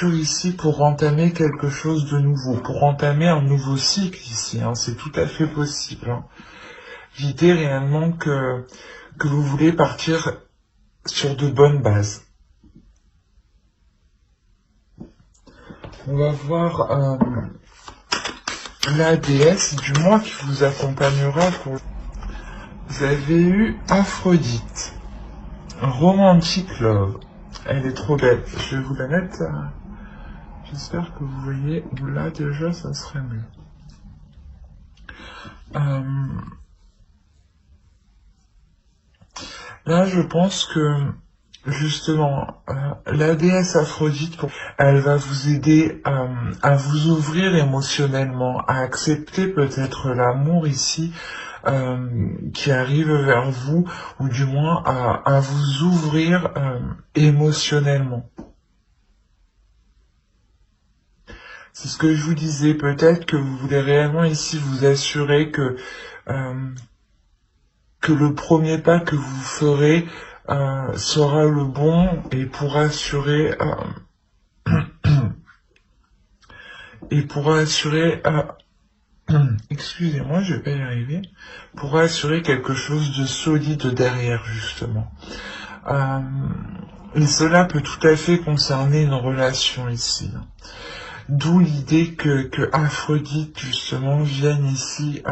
ici pour entamer quelque chose de nouveau, pour entamer un nouveau cycle ici, hein, c'est tout à fait possible. Hein. L'idée réellement que vous voulez partir sur de bonnes bases. On va voir la déesse du mois qui vous accompagnera pour... Vous avez eu Aphrodite, Romantic Love. Elle est trop belle. Je vais vous la mettre. J'espère que vous voyez. Là déjà, ça serait mieux. Là, je pense que justement, la déesse Aphrodite, elle va vous aider à vous ouvrir émotionnellement, à accepter peut-être l'amour ici qui arrive vers vous, ou du moins à vous ouvrir émotionnellement. C'est ce que je vous disais, peut-être que vous voulez réellement ici vous assurer que le premier pas que vous ferez sera le bon et pourra assurer excusez-moi, je vais pas y arriver, pourra assurer quelque chose de solide derrière justement. Et cela peut tout à fait concerner une relation ici. D'où l'idée que Aphrodite justement vienne ici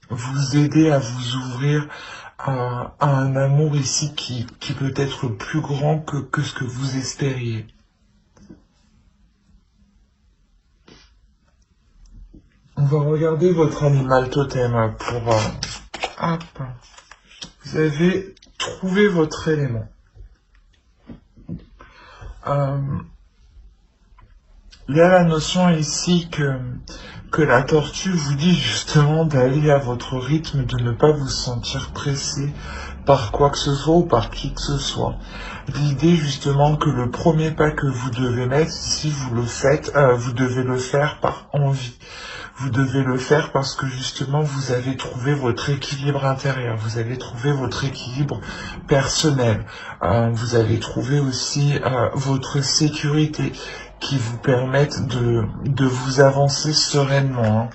vous aider à vous ouvrir à un amour ici qui peut être plus grand que ce que vous espériez. On va regarder votre animal totem pour... hop. Vous avez trouvé votre élément. Il y a la notion ici que la tortue vous dit justement d'aller à votre rythme, de ne pas vous sentir pressé par quoi que ce soit ou par qui que ce soit. L'idée justement que le premier pas que vous devez mettre ici, vous le faites, vous devez le faire par envie. Vous devez le faire parce que justement vous avez trouvé votre équilibre intérieur, vous avez trouvé votre équilibre personnel, vous avez trouvé aussi votre sécurité qui vous permettent de vous avancer sereinement.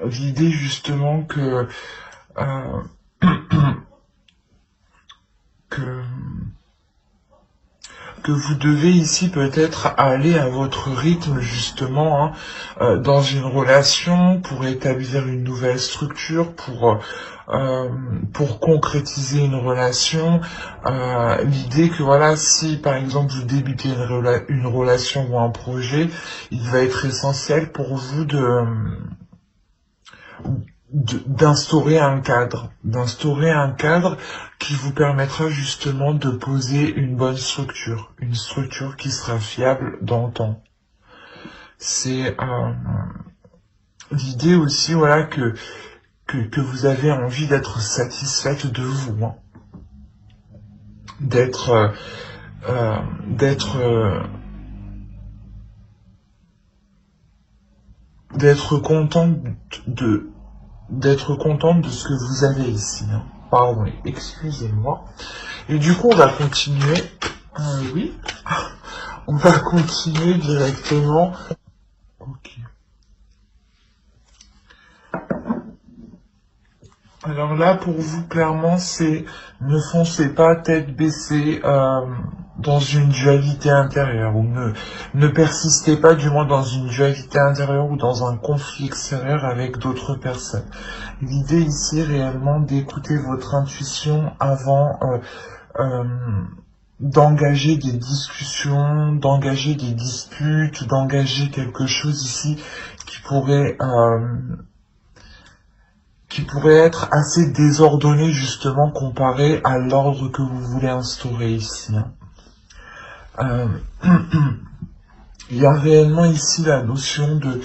L'idée justement que que vous devez ici peut-être aller à votre rythme justement dans une relation pour établir une nouvelle structure, pour concrétiser une relation. L'idée que voilà, si par exemple vous débutez une relation ou un projet, il va être essentiel pour vous d'instaurer un cadre qui vous permettra justement de poser une bonne structure, une structure qui sera fiable dans le temps. C'est l'idée aussi, voilà, que vous avez envie d'être satisfaite de vous, hein. d'être contente de ce que vous avez ici. Hein. Pardon, excusez-moi. Et du coup, on va continuer. Oui. On va continuer directement. Ok. Alors là, pour vous, clairement, c'est ne foncez pas tête baissée dans une dualité intérieure, ou ne persistez pas du moins dans une dualité intérieure ou dans un conflit extérieur avec d'autres personnes. L'idée ici est réellement d'écouter votre intuition avant d'engager des discussions, d'engager des disputes, d'engager quelque chose ici qui pourrait être assez désordonné justement comparé à l'ordre que vous voulez instaurer ici. Il y a réellement ici la notion de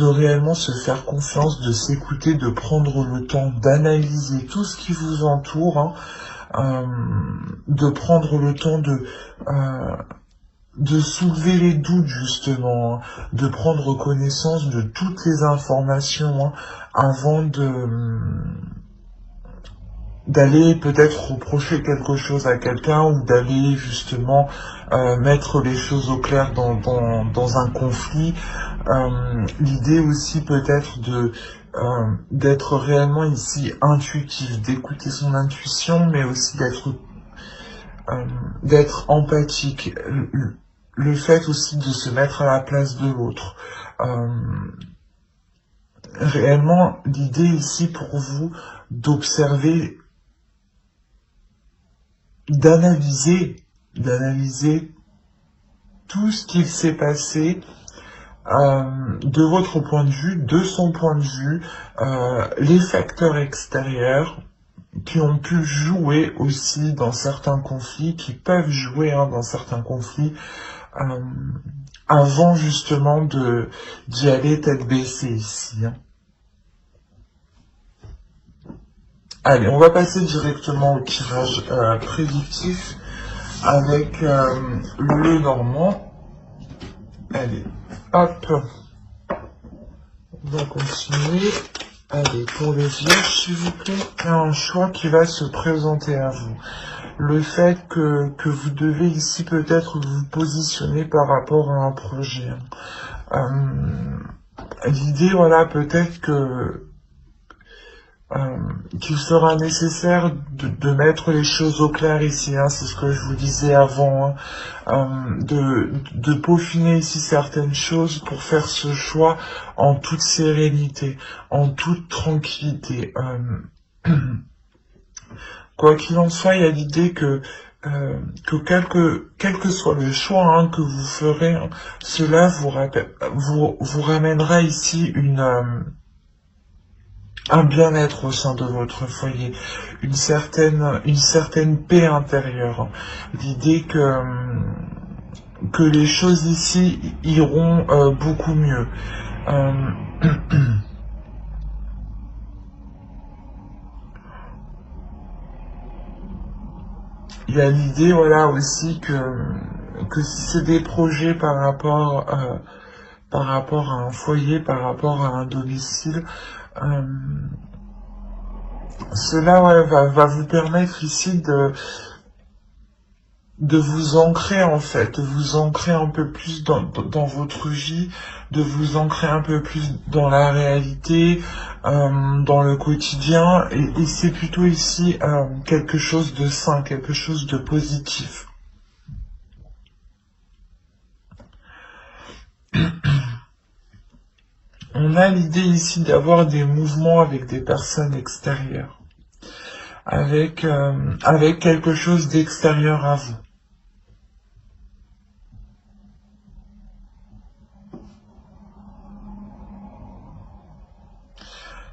réellement se faire confiance, de s'écouter, de prendre le temps d'analyser tout ce qui vous entoure, de prendre le temps de soulever les doutes justement, de prendre connaissance de toutes les informations avant d'aller peut-être reprocher quelque chose à quelqu'un ou d'aller justement mettre les choses au clair dans un conflit. L'idée aussi peut-être d'être réellement ici intuitif, d'écouter son intuition, mais aussi d'être empathique. Le fait aussi de se mettre à la place de l'autre. Réellement, l'idée ici pour vous d'observer, d'analyser tout ce qu'il s'est passé de votre point de vue, de son point de vue, les facteurs extérieurs qui ont pu jouer aussi dans certains conflits, qui peuvent jouer dans certains conflits, avant justement d'y aller tête baissée ici. Allez, on va passer directement au tirage prédictif avec le Normand. Allez, hop, on va continuer. Allez, pour les vierges, s'il vous plaît, il y a un choix qui va se présenter à vous. Le fait que vous devez ici peut-être vous positionner par rapport à un projet. L'idée, voilà, peut-être qu'il sera nécessaire de mettre les choses au clair ici, c'est ce que je vous disais avant, de peaufiner ici certaines choses pour faire ce choix en toute sérénité, en toute tranquillité. Quoi qu'il en soit, il y a l'idée que quel que soit le choix que vous ferez, cela vous ramènera ici un bien-être au sein de votre foyer, une certaine paix intérieure. L'idée que les choses ici iront beaucoup mieux. Il y a l'idée, voilà, aussi que si c'est des projets par rapport à un foyer, par rapport à un domicile, cela va vous permettre ici de vous ancrer en fait, de vous ancrer un peu plus dans votre vie, de vous ancrer un peu plus dans la réalité, dans le quotidien, et c'est plutôt ici quelque chose de sain, quelque chose de positif. On a l'idée ici d'avoir des mouvements avec des personnes extérieures, avec quelque chose d'extérieur à vous.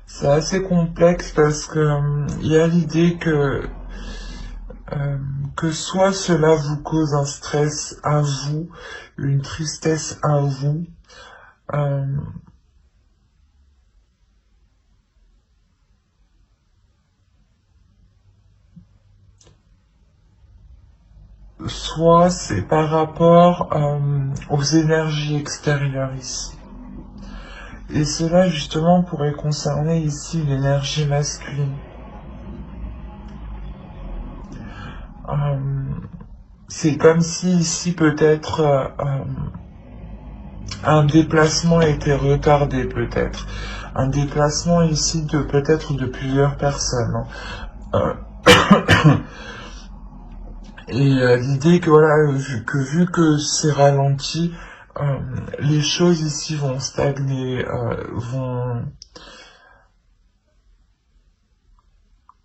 C'est assez complexe parce que il y a l'idée que soit cela vous cause un stress à vous, une tristesse à vous, soit c'est par rapport aux énergies extérieures ici. Et cela justement pourrait concerner ici l'énergie masculine. C'est comme si ici peut-être un déplacement a été retardé peut-être. Un déplacement ici de peut-être de plusieurs personnes. Et l'idée que voilà, vu que c'est ralenti, les choses ici vont stagner, vont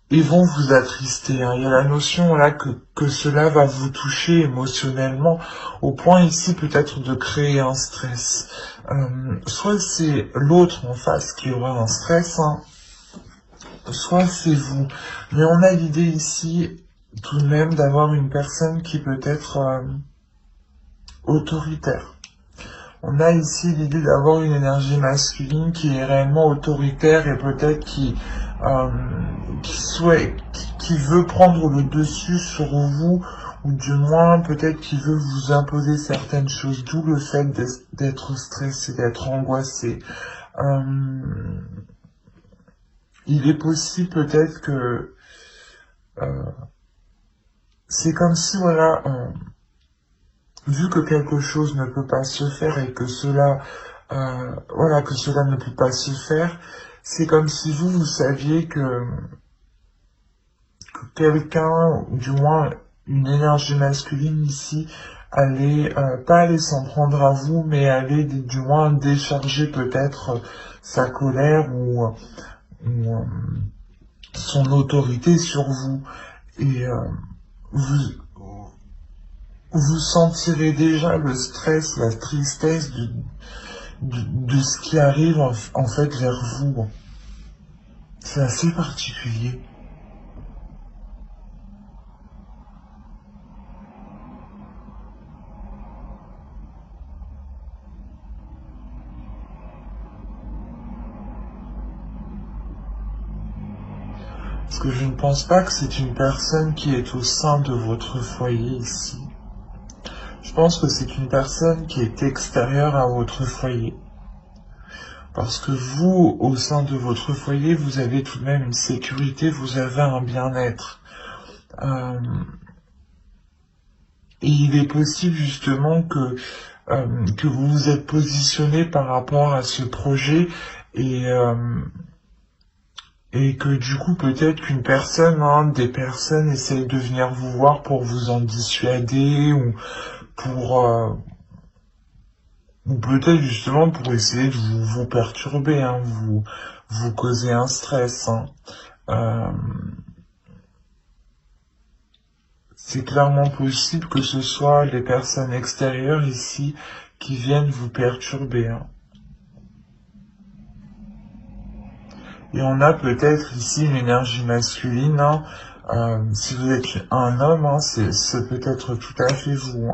vous attrister. Il y a la notion là que cela va vous toucher émotionnellement au point ici peut-être de créer un stress. Soit c'est l'autre en face qui aura un stress, soit c'est vous. Mais on a l'idée ici tout de même d'avoir une personne qui peut être autoritaire. On a ici l'idée d'avoir une énergie masculine qui est réellement autoritaire et peut-être qui veut prendre le dessus sur vous, ou du moins peut-être qui veut vous imposer certaines choses, d'où le fait d'être stressé, d'être angoissé. Il est possible peut-être que c'est comme si, voilà, vu que quelque chose ne peut pas se faire et que cela, voilà, que cela ne peut pas se faire, c'est comme si vous saviez que quelqu'un, ou du moins une énergie masculine ici, allait, pas aller s'en prendre à vous, mais allait du moins décharger peut-être sa colère ou son autorité sur vous. Et vous, vous sentirez déjà le stress, la tristesse de ce qui arrive en fait vers vous. C'est assez particulier. Parce que je ne pense pas que c'est une personne qui est au sein de votre foyer ici. Je pense que c'est une personne qui est extérieure à votre foyer. Parce que vous, au sein de votre foyer, vous avez tout de même une sécurité, vous avez un bien-être. Et il est possible justement que vous vous êtes positionné par rapport à ce projet et que du coup peut-être qu'une personne, des personnes essayent de venir vous voir pour vous en dissuader ou peut-être justement pour essayer de vous perturber, vous causer un stress. Euh, c'est clairement possible que ce soit les personnes extérieures ici qui viennent vous perturber. Et on a peut-être ici une énergie masculine. Si vous êtes un homme, c'est peut-être tout à fait vous.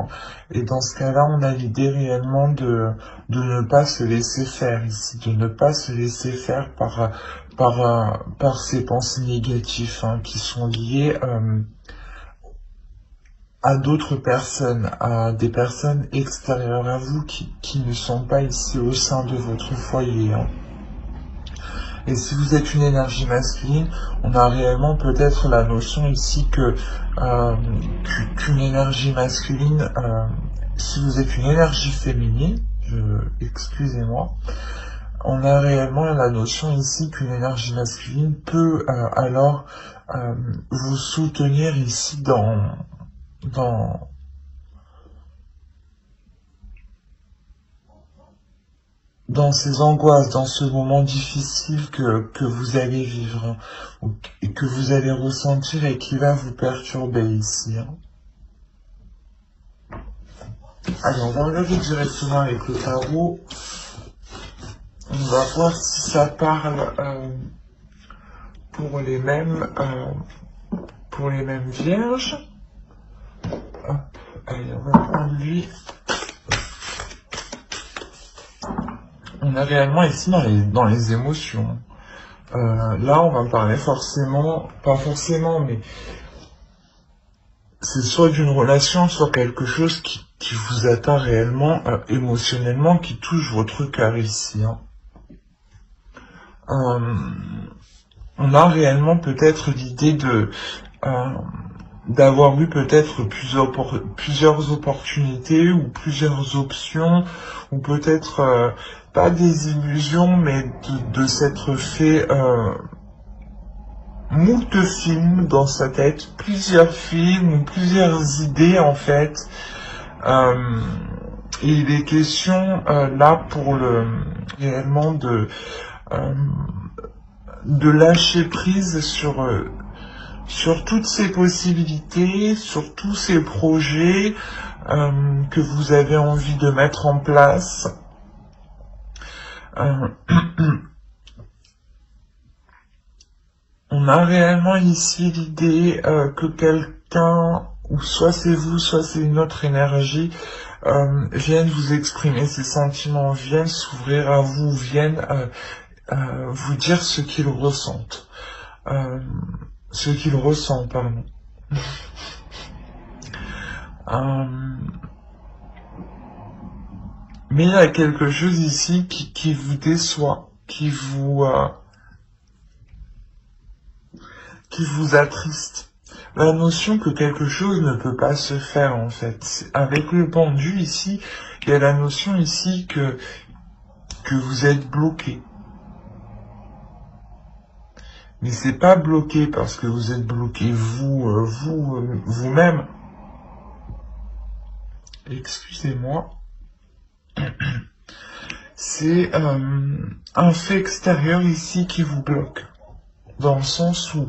Et dans ce cas-là, on a l'idée réellement de ne pas se laisser faire ici, de ne pas se laisser faire par ces pensées négatives qui sont liées à d'autres personnes, à des personnes extérieures à vous qui ne sont pas ici au sein de votre foyer. Et si vous êtes une énergie masculine, on a réellement peut-être la notion ici qu'une énergie masculine, si vous êtes une énergie féminine, excusez-moi, on a réellement la notion ici qu'une énergie masculine peut alors vous soutenir ici dans ces angoisses, dans ce moment difficile que vous allez vivre et que vous allez ressentir et qui va vous perturber ici. Allez, on va regarder directement avec le tarot. On va voir si ça parle pour les mêmes vierges. Hop, allez, on va prendre lui. On est réellement ici dans les émotions. Là, on va parler forcément, pas forcément, mais c'est soit d'une relation, soit quelque chose qui vous atteint réellement émotionnellement, qui touche votre cœur ici. On a réellement peut-être l'idée d'avoir eu peut-être plusieurs opportunités ou plusieurs options, ou peut-être pas des illusions, mais de s'être fait moult films dans sa tête, plusieurs films ou plusieurs idées en fait. Et il est question là pour réellement de lâcher prise sur toutes ces possibilités, sur tous ces projets que vous avez envie de mettre en place. On a réellement ici l'idée que quelqu'un, ou soit c'est vous, soit c'est une autre énergie, viennent vous exprimer ses sentiments, viennent s'ouvrir à vous, viennent vous dire ce qu'ils ressentent. Ce qu'ils ressentent, pardon. Mais il y a quelque chose ici qui vous déçoit, qui vous attriste. la notion que quelque chose ne peut pas se faire, en fait. Avec le pendu, ici, il y a la notion ici que vous êtes bloqué. Mais c'est pas bloqué parce que vous êtes bloqué vous-même. Excusez-moi. C'est un fait extérieur ici qui vous bloque. Dans le sens où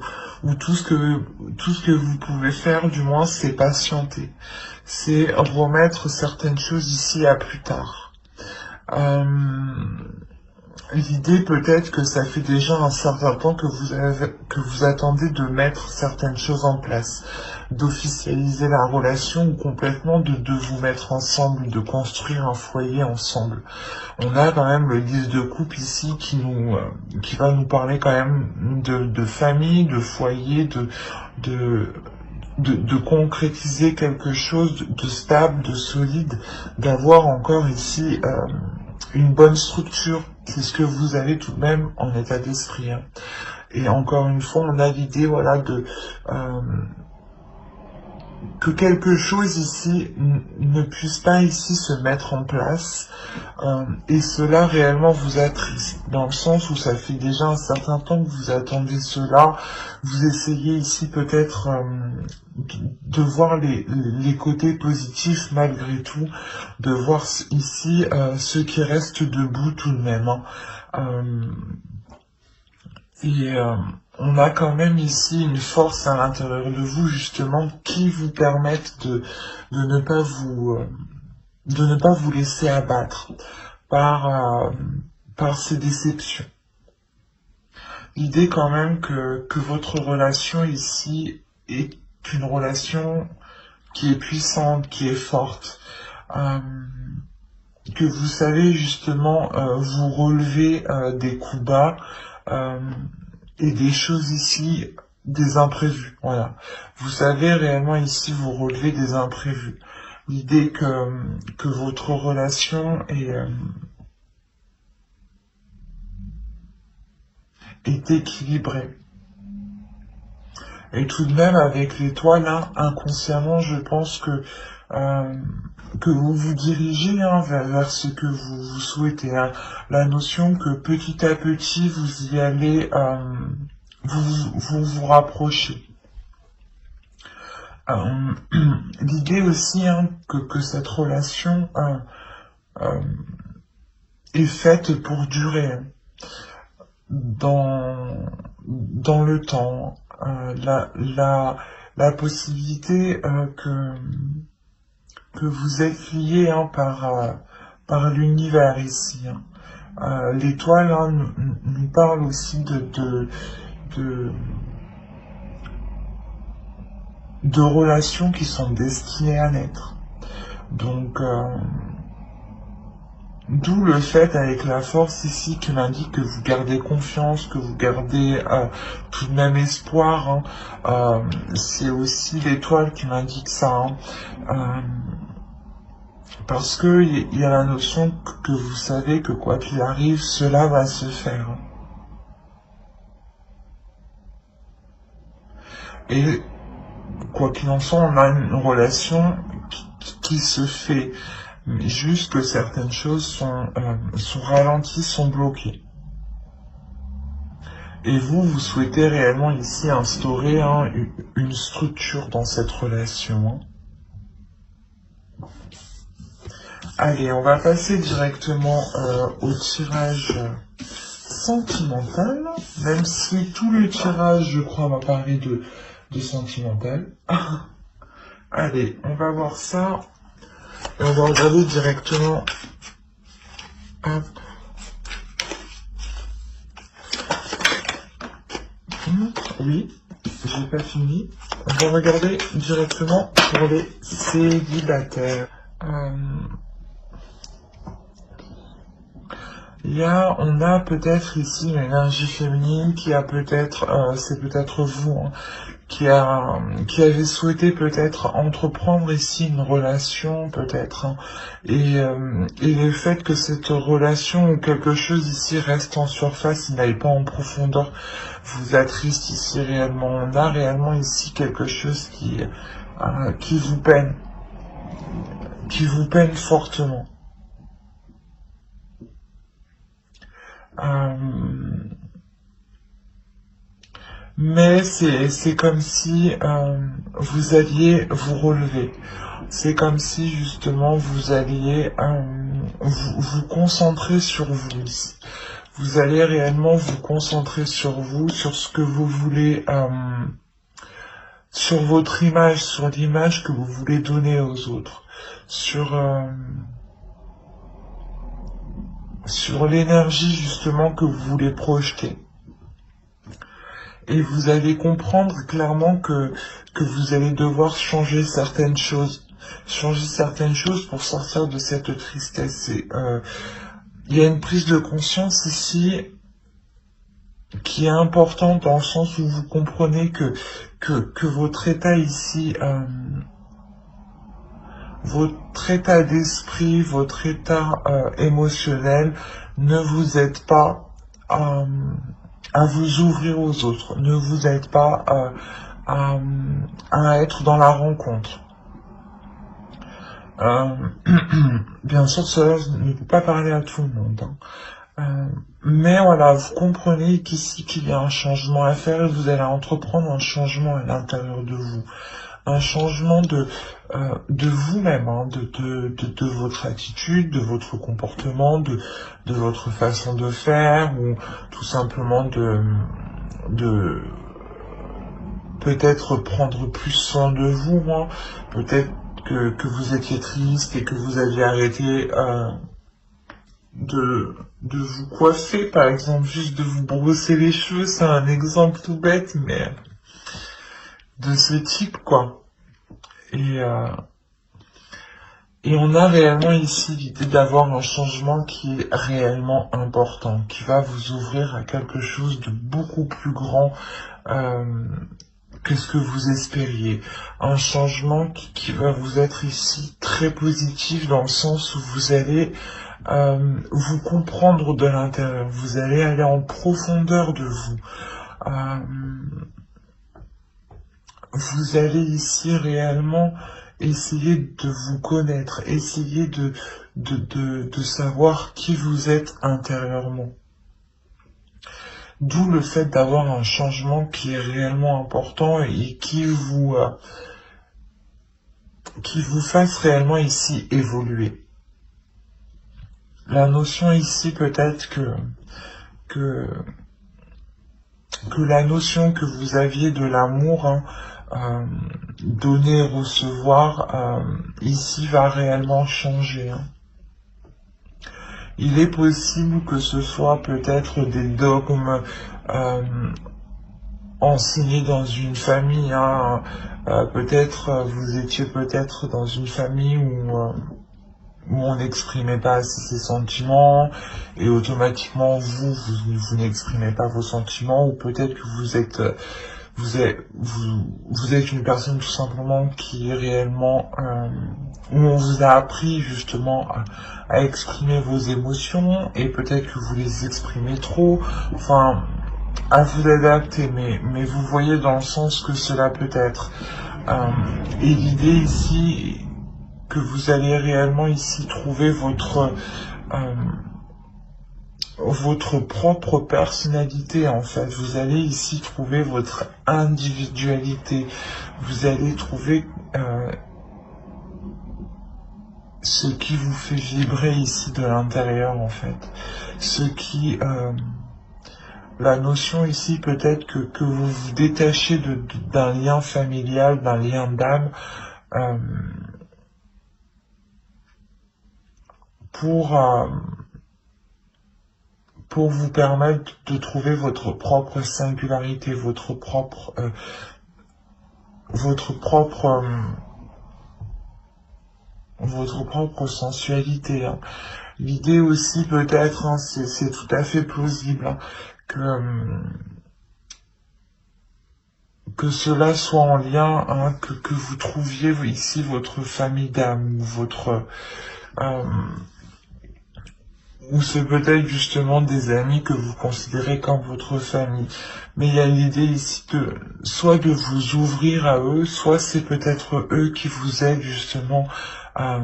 tout ce que vous pouvez faire, du moins, c'est patienter. C'est remettre certaines choses ici à plus tard. L'idée peut-être que ça fait déjà un certain temps que vous attendez de mettre certaines choses en place, d'officialiser la relation ou complètement de vous mettre ensemble, de construire un foyer ensemble. On a quand même le 10 de coupe ici qui va nous parler quand même de famille, de foyer, de concrétiser quelque chose de stable, de solide, d'avoir encore ici une bonne structure. C'est ce que vous avez tout de même en état d'esprit. Hein. Et encore une fois, on a l'idée, voilà, que quelque chose ici ne puisse pas ici se mettre en place. Et cela réellement vous attriste, dans le sens où ça fait déjà un certain temps que vous attendez cela. Vous essayez ici peut-être de voir les côtés positifs malgré tout, de voir ici ce qui reste debout tout de même. Hein. On a quand même ici une force à l'intérieur de vous justement qui vous permettent de ne pas vous laisser abattre par ces déceptions. L'idée quand même que votre relation ici est une relation qui est puissante, qui est forte, que vous savez justement vous relever des coups bas, et des choses ici, des imprévus, voilà. Vous savez réellement ici vous relever des imprévus. L'idée que votre relation est équilibrée. Et tout de même avec l'étoile, hein, inconsciemment, je pense que vous vous dirigez hein, vers ce que vous souhaitez. Hein. La notion que petit à petit vous y allez, vous rapprochez. L'idée aussi hein, que cette relation est faite pour durer hein, dans le temps. La possibilité que vous êtes lié hein, par l'univers ici. Hein. L'étoile hein, nous parle aussi de relations qui sont destinées à naître. Donc, d'où le fait avec la force ici qui m'indique que vous gardez confiance, que vous gardez tout de même espoir. Hein. C'est aussi l'étoile qui m'indique ça. Hein. Parce que il y a la notion que vous savez que quoi qu'il arrive, cela va se faire. Et quoi qu'il en soit, on a une relation qui se fait. Mais juste que certaines choses sont ralenties, sont bloquées. Et vous souhaitez réellement ici instaurer hein, une structure dans cette relation. Hein. Allez, on va passer directement au tirage sentimental, même si tout le tirage, je crois, m'a parlé de sentimental. Allez, on va voir ça. Et on va regarder directement. Hop. Oui, j'ai pas fini. On va regarder directement pour les célibataires. On a peut-être ici une énergie féminine qui a peut-être, c'est peut-être vous, hein, qui avait souhaité peut-être entreprendre ici une relation, peut-être, hein, et le fait que cette relation ou quelque chose ici reste en surface, il n'aille pas en profondeur, vous attriste ici réellement. On a réellement ici quelque chose qui vous peine fortement. Euh, mais c'est comme si vous alliez vous relever. C'est comme si justement vous alliez vous concentrer sur vous ici. Vous allez réellement vous concentrer sur vous, sur ce que vous voulez, sur votre image, sur l'image que vous voulez donner aux autres, sur l'énergie justement que vous voulez projeter. Et vous allez comprendre clairement que vous allez devoir changer certaines choses. Changer certaines choses pour sortir de cette tristesse. Il y a une prise de conscience ici qui est importante dans le sens où vous comprenez que votre état ici, votre état d'esprit, votre état émotionnel ne vous aide pas à vous ouvrir aux autres, ne vous aide pas à être dans la rencontre. Bien sûr, cela ne peut pas parler à tout le monde. Mais voilà, vous comprenez qu'ici qu'il y a un changement à faire et vous allez entreprendre un changement à l'intérieur de vous. Un changement de vous-même, hein, de votre attitude, de votre comportement, de votre façon de faire, ou tout simplement de peut-être prendre plus soin de vous, hein. Peut-être que vous étiez triste et que vous aviez arrêté de vous coiffer, par exemple, juste de vous brosser les cheveux, c'est un exemple tout bête, mais de ce type, quoi. Et on a réellement ici l'idée d'avoir un changement qui est réellement important, qui va vous ouvrir à quelque chose de beaucoup plus grand que ce que vous espériez. Un changement qui va vous être ici très positif dans le sens où vous allez vous comprendre de l'intérieur, vous allez aller en profondeur de vous. Vous allez ici réellement essayer de vous connaître, essayer de savoir qui vous êtes intérieurement. D'où le fait d'avoir un changement qui est réellement important et qui vous fasse réellement ici évoluer. La notion ici peut-être que la notion que vous aviez de l'amour, hein, donner, recevoir, ici va réellement changer. Hein. Il est possible que ce soit peut-être des dogmes enseignés dans une famille. Hein, peut-être vous étiez peut-être dans une famille où on n'exprimait pas assez ses sentiments et automatiquement vous n'exprimez pas vos sentiments, ou peut-être que vous êtes une personne tout simplement qui est réellement où on vous a appris justement à exprimer vos émotions et peut-être que vous les exprimez trop, enfin à vous adapter, mais vous voyez dans le sens que cela peut être. Et l'idée ici que vous allez réellement ici trouver votre propre personnalité, en fait. Vous allez ici trouver votre individualité. Vous allez trouver ce qui vous fait vibrer ici de l'intérieur, en fait. Ce qui... la notion ici peut-être que vous vous détachez d'un lien familial, d'un lien d'âme, pour vous permettre de trouver votre propre singularité, votre propre sensualité. Hein. L'idée aussi peut-être, hein, c'est tout à fait plausible, hein, que cela soit en lien, hein, que vous trouviez ici votre famille d'âme, euh, ou c'est peut-être justement des amis que vous considérez comme votre famille. Mais il y a l'idée ici soit de vous ouvrir à eux, soit c'est peut-être eux qui vous aident justement à,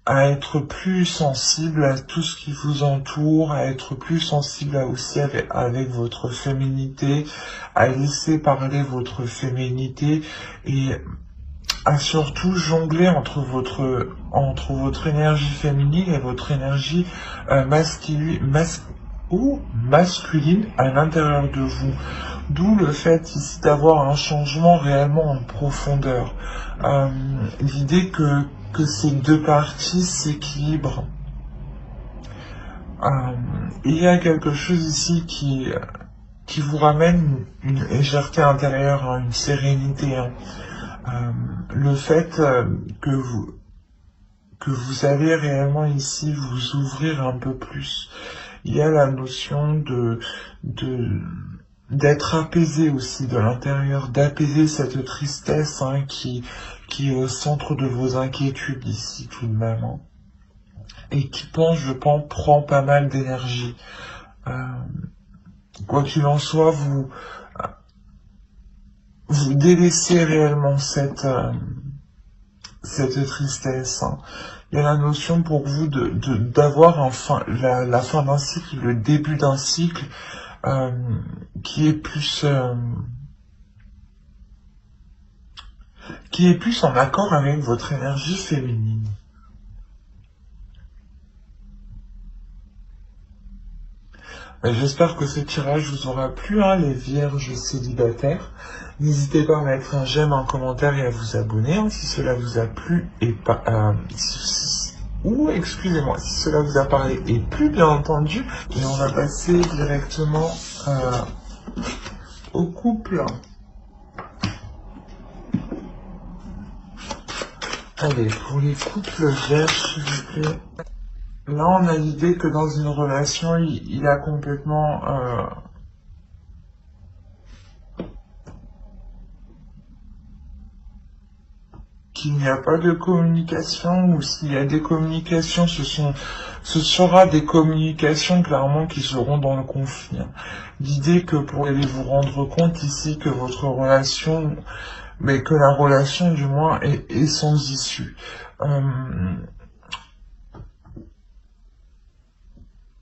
à être plus sensible à tout ce qui vous entoure, à être plus sensible aussi avec votre féminité, à laisser parler votre féminité et à surtout jongler entre votre énergie féminine et votre énergie masculine à l'intérieur de vous. D'où le fait ici d'avoir un changement réellement en profondeur. L'idée que ces deux parties s'équilibrent. Il y a quelque chose ici qui vous ramène une légèreté intérieure, hein, une sérénité. Hein. Le fait que vous allez réellement ici vous ouvrir un peu plus. Il y a la notion d'être apaisé aussi de l'intérieur, d'apaiser cette tristesse, hein, qui est au centre de vos inquiétudes ici tout de même, hein, et qui je pense, prend pas mal d'énergie. Quoi qu'il en soit, vous délaissez réellement cette tristesse. Hein. Il y a la notion pour vous d'avoir la fin d'un cycle, le début d'un cycle, qui est plus en accord avec votre énergie féminine. J'espère que ce tirage vous aura plu, hein, les vierges célibataires. N'hésitez pas à mettre un j'aime, un commentaire et à vous abonner, hein, si cela vous a plu et pas... excusez-moi, si cela vous a parlé et plu, bien entendu. Et on va passer directement au couple. Allez, pour les couples vierges, s'il vous plaît. Là, on a l'idée que dans une relation, il a complètement... qu'il n'y a pas de communication, ou s'il y a des communications, ce sera des communications clairement qui seront dans le conflit. L'idée que pour aller vous rendre compte ici que votre relation, mais que la relation du moins est sans issue.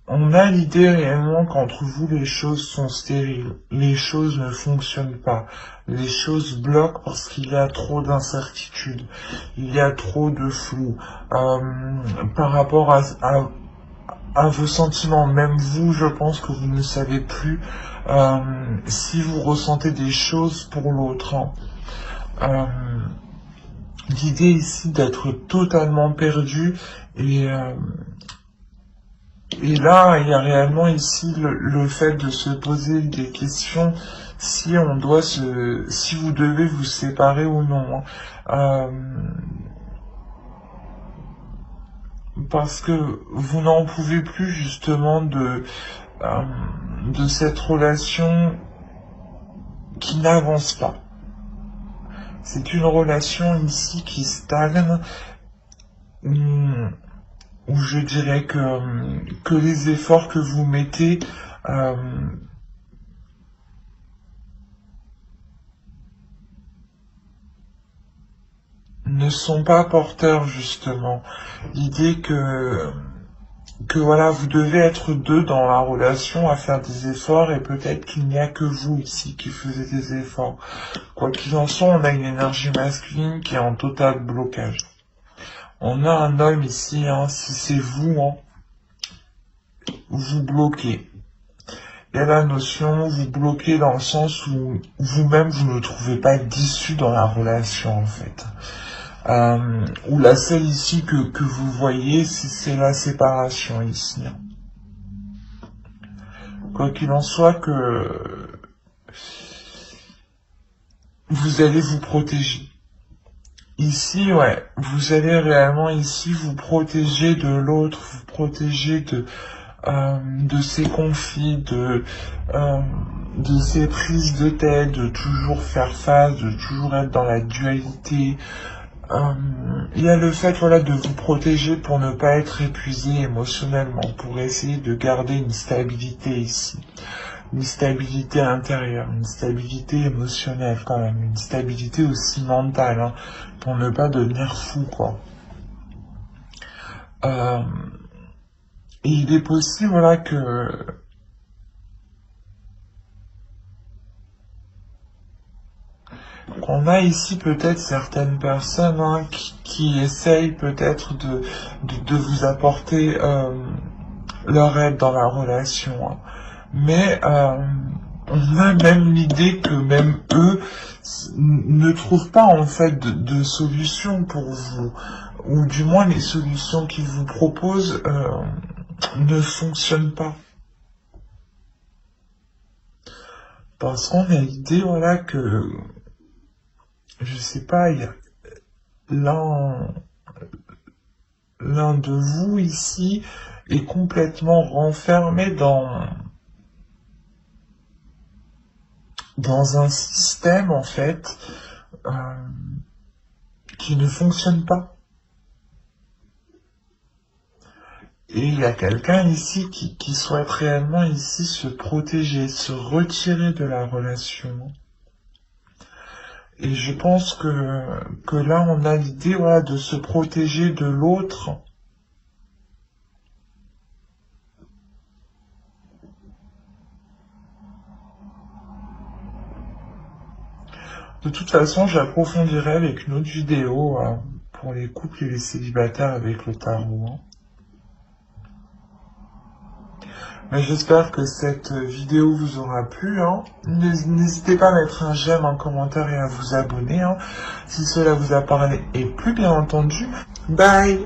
On a l'idée réellement qu'entre vous, les choses sont stériles, les choses ne fonctionnent pas, les choses bloquent parce qu'il y a trop d'incertitudes, il y a trop de flou. Par rapport à vos sentiments, même vous, je pense que vous ne savez plus si vous ressentez des choses pour l'autre. Hein. L'idée ici d'être totalement perdu et là, il y a réellement ici le fait de se poser des questions si vous devez vous séparer ou non. Parce que vous n'en pouvez plus justement de cette relation qui n'avance pas. C'est une relation ici qui stagne, où je dirais que les efforts que vous mettez ne sont pas porteurs justement. L'idée que voilà, vous devez être deux dans la relation à faire des efforts et peut-être qu'il n'y a que vous ici qui faisiez des efforts. Quoi qu'il en soit, on a une énergie masculine qui est en total blocage. On a un homme ici, hein, si c'est vous, hein, vous bloquez. Il y a la notion, vous bloquez dans le sens où vous-même, vous ne trouvez pas d'issue dans la relation, en fait. Ou la seule issue que vous voyez, c'est la séparation ici. Hein. Quoi qu'il en soit, que vous allez vous protéger. Ici, ouais, vous allez réellement ici vous protéger de l'autre, vous protéger de ces conflits, de ces prises de tête, de toujours faire face, de toujours être dans la dualité. Il y a le fait, voilà, de vous protéger pour ne pas être épuisé émotionnellement, pour essayer de garder une stabilité ici. Une stabilité intérieure, une stabilité émotionnelle quand même, une stabilité aussi mentale, hein, pour ne pas devenir fou, quoi. Et il est possible, voilà, qu'on a ici peut-être certaines personnes, hein, qui essayent peut-être de vous apporter leur aide dans la relation, hein. Mais on a même l'idée que même eux ne trouvent pas en fait de solution pour vous, ou du moins les solutions qu'ils vous proposent ne fonctionnent pas. Parce qu'on a l'idée, voilà, que, je sais pas, il y a l'un de vous ici est complètement renfermé dans un système, en fait, qui ne fonctionne pas. Et il y a quelqu'un ici qui souhaite réellement ici se protéger, se retirer de la relation. Et je pense que là, on a l'idée, voilà, de se protéger de l'autre. De toute façon, j'approfondirai avec une autre vidéo pour les couples et les célibataires avec le tarot, hein. Mais j'espère que cette vidéo vous aura plu, hein. N'hésitez pas à mettre un j'aime, un commentaire et à vous abonner, hein, si cela vous a parlé. Et plus bien entendu, bye!